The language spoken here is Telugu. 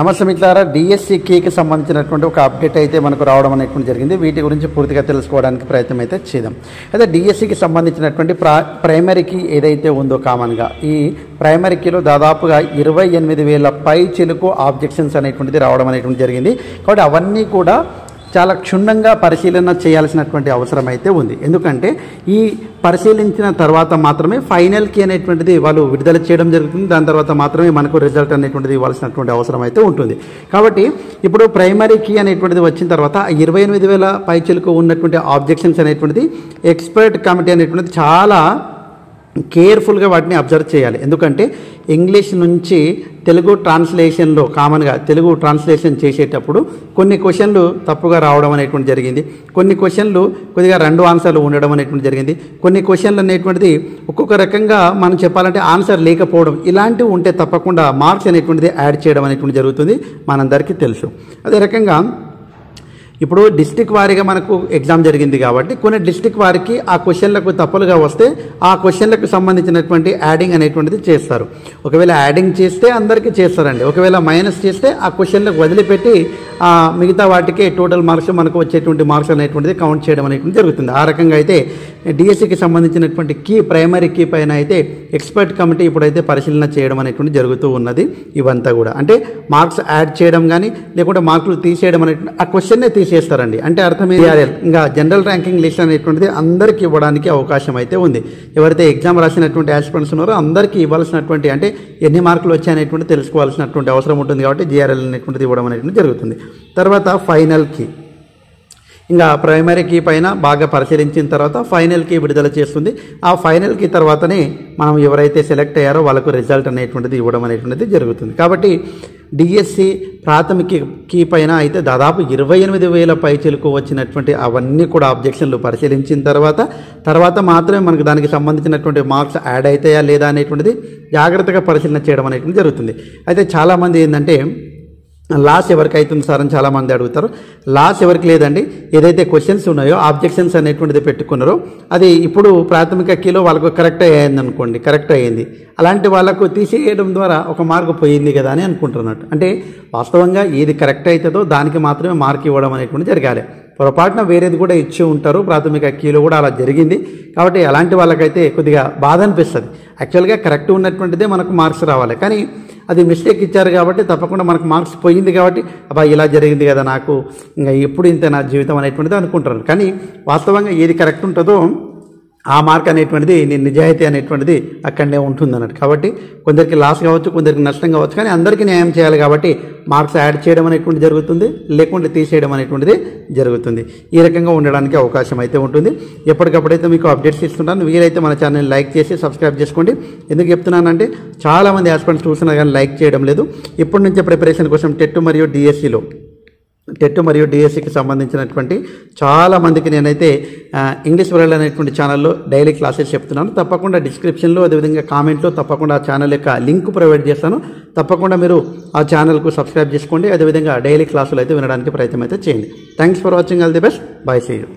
నమస్తే మిత్రులారా, డిఎస్సి కీకి సంబంధించినటువంటి ఒక అప్డేట్ అయితే మనకు రావడం అనేటువంటి జరిగింది. వీటి గురించి పూర్తిగా తెలుసుకోవడానికి ప్రయత్నం అయితే చేద్దాం. అయితే డిఎస్సికి సంబంధించినటువంటి ప్రైమరీ కీ ఏదైతే ఉందో కామన్గా ఈ ప్రైమరీ కీలో దాదాపుగా 28,000 పై చిలుకు ఆబ్జెక్షన్స్ అనేటువంటిది రావడం అనేటువంటి జరిగింది. కాబట్టి అవన్నీ కూడా చాలా క్షుణ్ణంగా పరిశీలన చేయాల్సినటువంటి అవసరం అయితే ఉంది. ఎందుకంటే ఈ పరిశీలించిన తర్వాత మాత్రమే ఫైనల్ కీ అనేటువంటిది వాళ్ళు విడుదల చేయడం జరుగుతుంది. దాని తర్వాత మాత్రమే మనకు రిజల్ట్ అనేటువంటిది ఇవ్వాల్సినటువంటి అవసరం అయితే ఉంటుంది. కాబట్టి ఇప్పుడు ప్రైమరీ కీ అనేటువంటిది వచ్చిన తర్వాత 28,000 పైచిలకు ఉన్నటువంటి ఆబ్జెక్షన్స్ అనేటువంటిది ఎక్స్పర్ట్ కమిటీ అనేటువంటిది చాలా కేర్ఫుల్గా వాటిని అబ్జర్వ్ చేయాలి. ఎందుకంటే ఇంగ్లీష్ నుంచి తెలుగు ట్రాన్స్లేషన్లో కామన్గా తెలుగు ట్రాన్స్లేషన్ చేసేటప్పుడు కొన్ని క్వశ్చన్లు తప్పుగా రావడం అనేటువంటి జరిగింది. కొన్ని క్వశ్చన్లు కొద్దిగా 2 ఆన్సర్లు ఉండడం అనేటువంటి జరిగింది. కొన్ని క్వశ్చన్లు అనేటువంటిది ఒక్కొక్క రకంగా మనం చెప్పాలంటే ఆన్సర్ లేకపోవడం, ఇలాంటివి ఉంటే తప్పకుండా మార్క్స్ అనేటువంటిది యాడ్ చేయడం అనేటువంటి జరుగుతుంది, మనందరికీ తెలుసు. అదే రకంగా ఇప్పుడు డిస్టిక్ వారీగా మనకు ఎగ్జామ్ జరిగింది కాబట్టి కొన్ని డిస్టిక్ వారికి ఆ క్వశ్చన్లకు తప్పులుగా వస్తే ఆ క్వశ్చన్లకు సంబంధించినటువంటి యాడింగ్ అనేటువంటిది చేస్తారు. ఒకవేళ యాడింగ్ చేస్తే అందరికీ చేస్తారండి. ఒకవేళ మైనస్ చేస్తే ఆ క్వశ్చన్లకు వదిలిపెట్టి మిగతా వాటికి టోటల్ మార్క్స్ మనకు వచ్చేటువంటి మార్క్స్ అనేటువంటిది కౌంట్ చేయడం అనేటువంటి జరుగుతుంది. ఆ రకంగా అయితే డిఎస్సికి సంబంధించినటువంటి కీ ప్రైమరీ కీ పైన అయితే ఎక్స్పర్ట్ కమిటీ ఇప్పుడైతే పరిశీలన చేయడం అనేటువంటి జరుగుతూ ఉన్నది. ఇవంతా కూడా అంటే మార్క్స్ యాడ్ చేయడం కానీ లేకుంటే మార్కులు తీసేయడం అనేటువంటి ఆ క్వశ్చన్నే తీసేస్తారండి. అంటే అర్థం ఇంకా జనరల్ ర్యాంకింగ్ లిస్ట్ అనేటువంటిది అందరికీ ఇవ్వడానికి అవకాశం అయితే ఉంది. ఎవరైతే ఎగ్జామ్ రాసినటువంటి ఆస్పిరెంట్స్ ఉన్నారో అందరికీ ఇవ్వాల్సినటువంటి అంటే ఎన్ని మార్కులు వచ్చాయనేటువంటి తెలుసుకోవాల్సినటువంటి అవసరం ఉంటుంది. కాబట్టి జిఆర్ఎల్ అనేటువంటిది ఇవ్వడం అనేటువంటి జరుగుతుంది. తర్వాత ఫైనల్ కీ ఇంకా ప్రైమరీ కీ పైన బాగా పరిశీలించిన తర్వాత ఫైనల్ కీ విడుదల చేస్తుంది. ఆ ఫైనల్ కీ తర్వాతనే మనం ఎవరైతే సెలెక్ట్ అయ్యారో వాళ్ళకు రిజల్ట్ అనేటువంటిది ఇవ్వడం అనేటువంటిది జరుగుతుంది. కాబట్టి డిఎస్సి ప్రాథమిక కీ పైన అయితే దాదాపు 28,000 పైచిలకు వచ్చినటువంటి అవన్నీ కూడా ఆబ్జెక్షన్లు పరిశీలించిన తర్వాత మాత్రమే మనకు దానికి సంబంధించినటువంటి మార్క్స్ యాడ్ అవుతాయా లేదా అనేటువంటిది జాగ్రత్తగా పరిశీలన చేయడం అనేటువంటి జరుగుతుంది. అయితే చాలామంది ఏంటంటే లాస్ ఎవరికి అవుతుంది సార్ అని చాలామంది అడుగుతారు. లాస్ ఎవరికి లేదండి. ఏదైతే క్వశ్చన్స్ ఉన్నాయో ఆబ్జెక్షన్స్ అనేటువంటిది పెట్టుకున్నారో అది ఇప్పుడు ప్రాథమిక కీలో వాళ్ళకు కరెక్ట్ అయ్యింది అనుకోండి, కరెక్ట్ అయ్యింది. అలాంటి వాళ్ళకు తీసేయడం ద్వారా ఒక మార్కు పోయింది కదా అని అనుకుంటున్నట్టు. అంటే వాస్తవంగా ఏది కరెక్ట్ అవుతుందో దానికి మాత్రమే మార్క్ ఇవ్వడం అనేటువంటి జరగాలి. పొరపాటున వేరేది కూడా ఇచ్చి ఉంటారు, ప్రాథమిక కీలో కూడా అలా జరిగింది. కాబట్టి అలాంటి వాళ్ళకైతే కొద్దిగా బాధ అనిపిస్తుంది. యాక్చువల్గా కరెక్ట్ ఉన్నటువంటిదే మనకు మార్క్స్ రావాలి, కానీ అది మిస్టేక్ ఇచ్చారు కాబట్టి తప్పకుండా మనకు మార్క్స్ పోయింది. కాబట్టి అబ్బా ఇలా జరిగింది కదా నాకు, ఇంకా ఎప్పుడు ఇంత నా జీవితం అనేటువంటిది అనుకుంటారు. కానీ వాస్తవంగా ఏది కరెక్ట్ ఉంటుందో ఆ మార్క్ అనేటువంటిది నిజాయితీ అనేటువంటిది అక్కడనే ఉంటుంది అన్నట్టు. కాబట్టి కొందరికి లాస్ కావచ్చు, కొందరికి నష్టం కావచ్చు, కానీ అందరికీ న్యాయం చేయాలి. కాబట్టి మార్క్స్ యాడ్ చేయడం అనేటువంటి జరుగుతుంది, లేకుంటే తీసేయడం అనేటువంటిది జరుగుతుంది. ఈ రకంగా ఉండడానికి అవకాశం అయితే ఉంటుంది. ఎప్పటికప్పుడైతే మీకు అప్డేట్స్ ఇస్తుంటాను. వీలైతే మన ఛానల్ని లైక్ చేసి సబ్స్క్రైబ్ చేసుకోండి. ఎందుకు చెప్తున్నానంటే చాలామంది ఆస్పిరెంట్స్ చూస్తున్నా కానీ లైక్ చేయడం లేదు. ఇప్పటి నుంచే ప్రిపరేషన్ కోసం టెట్ మరియు డిఎస్సికి సంబంధించినటువంటి చాలామందికి నేనైతే ఇంగ్లీష్ వరల్డ్ అనేటువంటి ఛానల్లో డైలీ క్లాసెస్ చెప్తున్నాను. తప్పకుండా డిస్క్రిప్షన్లో అదేవిధంగా కామెంట్లో తప్పకుండా ఆ ఛానల్ యొక్క లింక్ ప్రొవైడ్ చేస్తాను. తప్పకుండా మీరు ఆ ఛానల్కు సబ్స్క్రైబ్ చేసుకోండి. అదేవిధంగా డైలీ క్లాసులు అయితే వినడానికి ప్రయత్నం అయితే చేయండి. Thanks for watching. All the best. Bye. See you.